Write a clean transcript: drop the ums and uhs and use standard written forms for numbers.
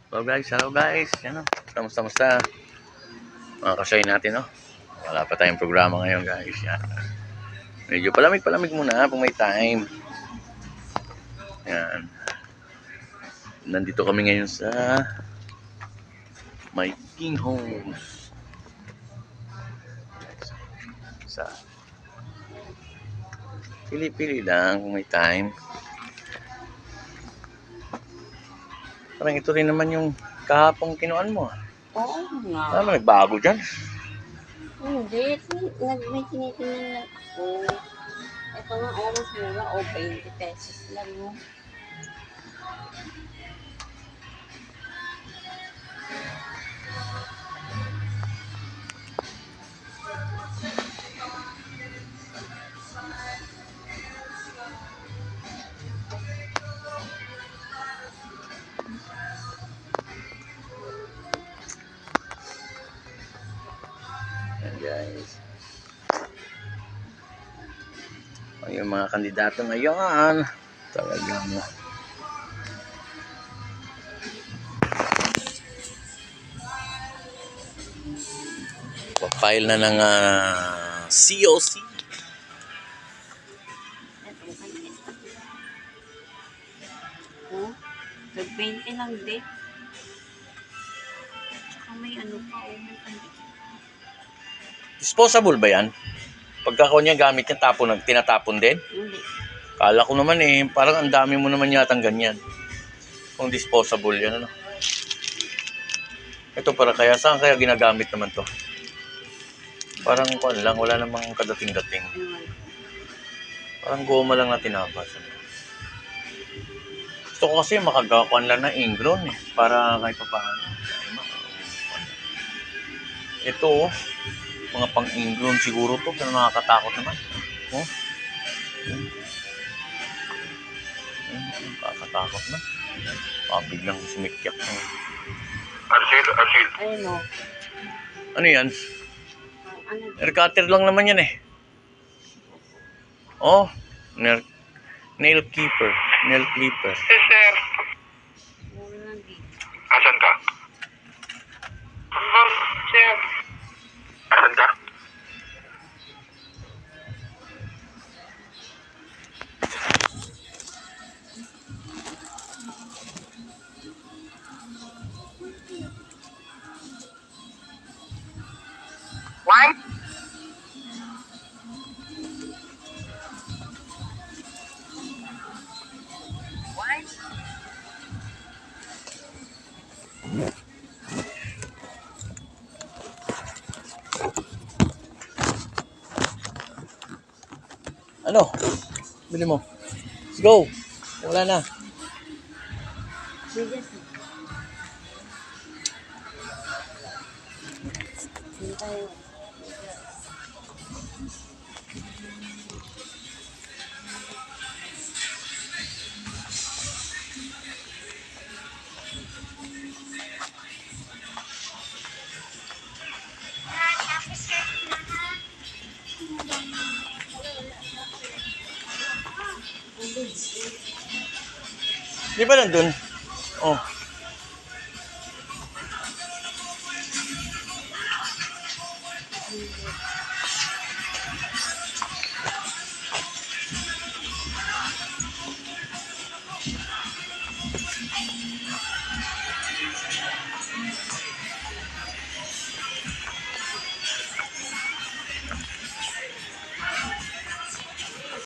Hello guys. Ano? Kamusta? Mga kasay natin, no? Wala pa tayong programa ngayon, guys. Yan. Medyo palamig muna kung may time. Yan. Nandito kami ngayon sa My King Homes. Sa pili-pili lang kung may time. Parang ito rin naman yung kahapong kinuan mo. Oo nga. Ano, nagbago dyan? Hindi. May tinitingnan lang ako. Ito nga, mas mura. O, 20 pesos lang. No? Yan, guys. Yung mga kandidato ngayon, talagang pa-file na ng COC. Oh, 20 lang din. Tsaka may ano pa, may pandikit. Disposable ba yan? Pagkakaw niya gamit niya, tinatapon din? Hindi. Kala ko naman parang ang dami mo naman yatang ganyan. Kung disposable yan, ano? Ito para saan kaya ginagamit naman to? Parang lang, wala namang kadating-dating. Parang goma lang na tinabas. Gusto ko kasi makagawan lang na ingron para kahit paano. Ito, mga pang-ingron siguro to, pero nakakatakot naman. Oh. Nakakatakot na. Biglang sumikyak. Arsil. Ayun o. Ano yan? Air cutter lang naman yan Oh, nail clipper. Yes, sir. Asan ka? Sir. Asan ka? What? Ano? Bili mo. Let's go. Wala na. Bigas. Hindi tayo. Di ba nandun? Oh.